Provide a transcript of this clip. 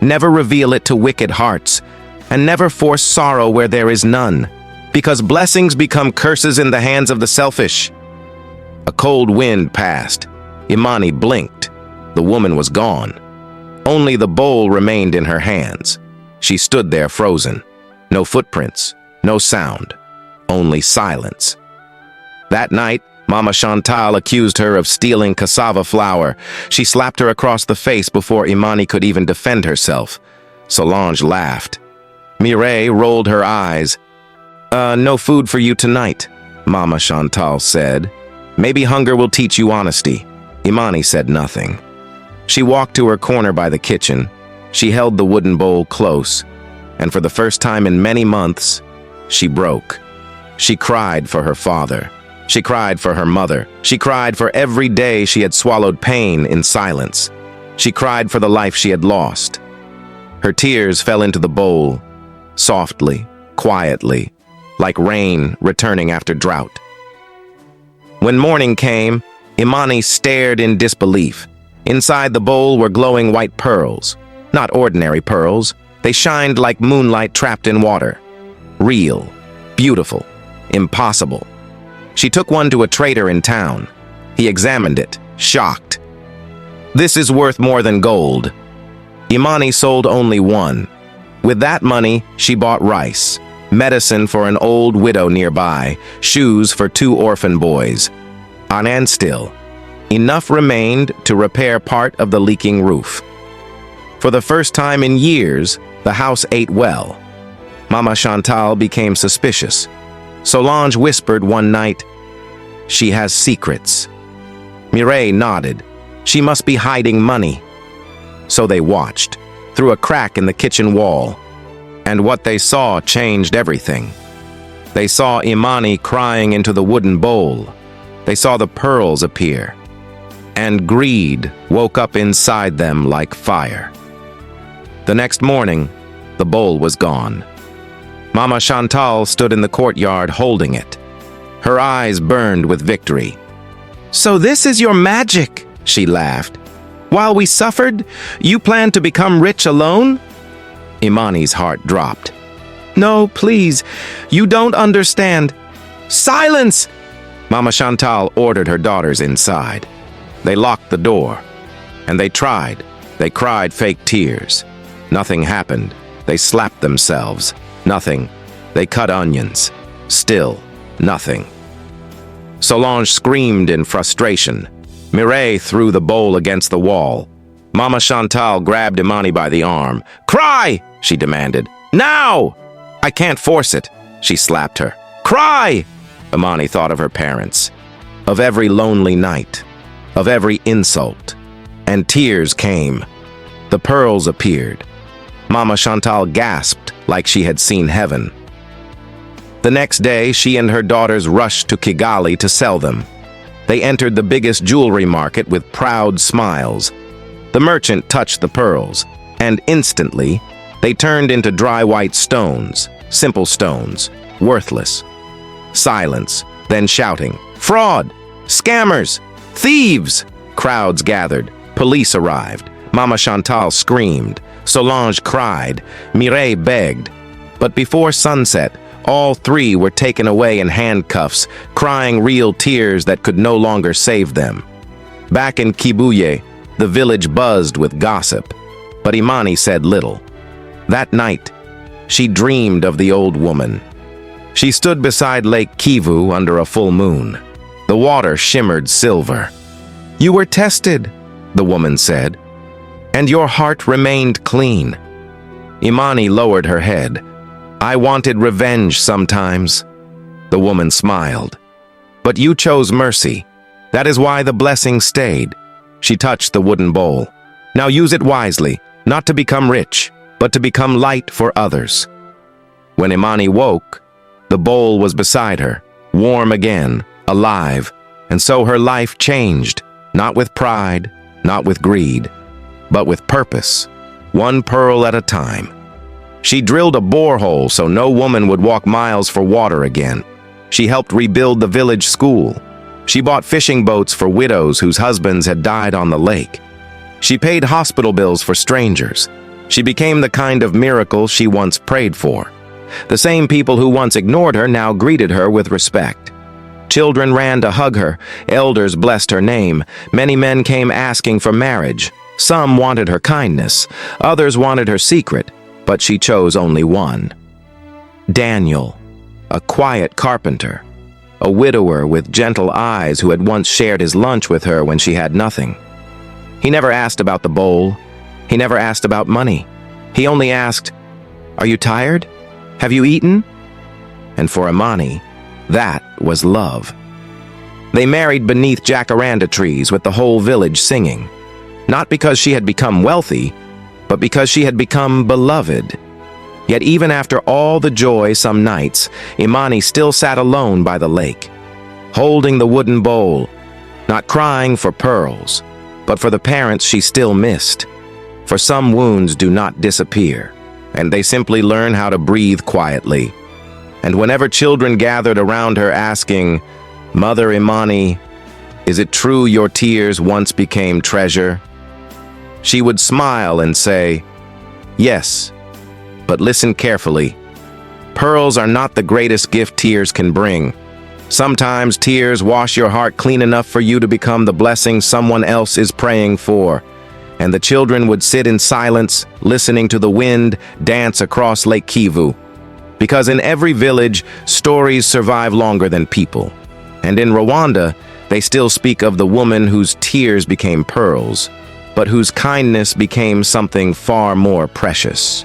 Never reveal it to wicked hearts, and never force sorrow where there is none, because blessings become curses in the hands of the selfish. A cold wind passed. Imani blinked. The woman was gone. Only the bowl remained in her hands. She stood there frozen. No footprints, no sound, only silence. That night, Mama Chantal accused her of stealing cassava flour. She slapped her across the face before Imani could even defend herself. Solange laughed. Mireille rolled her eyes. No food for you tonight, Mama Chantal said. Maybe hunger will teach you honesty. Imani said nothing. She walked to her corner by the kitchen. She held the wooden bowl close, and for the first time in many months, she broke. She cried for her father. She cried for her mother. She cried for every day she had swallowed pain in silence. She cried for the life she had lost. Her tears fell into the bowl, softly, quietly, like rain returning after drought. When morning came, Imani stared in disbelief. Inside the bowl were glowing white pearls. Not ordinary pearls. They shined like moonlight trapped in water. Real, beautiful, impossible. She took one to a trader in town. He examined it, shocked. This is worth more than gold. Imani sold only one. With that money, she bought rice, medicine for an old widow nearby, shoes for 2 orphan boys. And still, enough remained to repair part of the leaking roof. For the first time in years, the house ate well. Mama Chantal became suspicious. Solange whispered one night, "She has secrets." Mireille nodded. She must be hiding money. So they watched, through a crack in the kitchen wall. And what they saw changed everything. They saw Imani crying into the wooden bowl. They saw the pearls appear. And greed woke up inside them like fire. The next morning, the bowl was gone. Mama Chantal stood in the courtyard holding it. Her eyes burned with victory. "So this is your magic," she laughed. "While we suffered, you planned to become rich alone?" Imani's heart dropped. "No, please, you don't understand." "Silence!" Mama Chantal ordered her daughters inside. They locked the door, and they tried. They cried fake tears. Nothing happened. They slapped themselves. Nothing. They cut onions. Still, nothing. Solange screamed in frustration. Mireille threw the bowl against the wall. Mama Chantal grabbed Imani by the arm. "Cry!" she demanded. "Now!" "I can't force it," she slapped her. "Cry!" Imani thought of her parents, of every lonely night, of every insult, and tears came. The pearls appeared. Mama Chantal gasped like she had seen heaven. The next day, she and her daughters rushed to Kigali to sell them. They entered the biggest jewelry market with proud smiles. The merchant touched the pearls, and instantly, they turned into dry white stones, simple stones, worthless. Silence, then shouting, "Fraud! Scammers! Thieves!" Crowds gathered. Police arrived. Mama Chantal screamed. Solange cried. Mireille begged. But before sunset, all 3 were taken away in handcuffs, crying real tears that could no longer save them. Back in Kibuye, the village buzzed with gossip, but Imani said little. That night, she dreamed of the old woman. She stood beside Lake Kivu under a full moon. The water shimmered silver. "You were tested," the woman said, "and your heart remained clean." Imani lowered her head. "I wanted revenge sometimes." The woman smiled. "But you chose mercy. That is why the blessing stayed." She touched the wooden bowl. "Now use it wisely, not to become rich, but to become light for others." When Imani woke, the bowl was beside her, warm again, alive, and so her life changed, not with pride, not with greed, but with purpose, one pearl at a time. She drilled a borehole so no woman would walk miles for water again. She helped rebuild the village school. She bought fishing boats for widows whose husbands had died on the lake. She paid hospital bills for strangers. She became the kind of miracle she once prayed for. The same people who once ignored her now greeted her with respect. Children ran to hug her, elders blessed her name, many men came asking for marriage. Some wanted her kindness, others wanted her secret, but she chose only one. Daniel, a quiet carpenter, a widower with gentle eyes who had once shared his lunch with her when she had nothing. He never asked about the bowl. He never asked about money. He only asked, "Are you tired? Have you eaten?" And for Imani, that was love. They married beneath jacaranda trees with the whole village singing, not because she had become wealthy, but because she had become beloved. Yet even after all the joy some nights, Imani still sat alone by the lake, holding the wooden bowl, not crying for pearls, but for the parents she still missed. For some wounds do not disappear, and they simply learn how to breathe quietly. And whenever children gathered around her asking, "Mother Imani, is it true your tears once became treasure?" she would smile and say, "Yes, but listen carefully. Pearls are not the greatest gift tears can bring. Sometimes tears wash your heart clean enough for you to become the blessing someone else is praying for." And the children would sit in silence, listening to the wind dance across Lake Kivu. Because in every village, stories survive longer than people. And in Rwanda, they still speak of the woman whose tears became pearls, but whose kindness became something far more precious.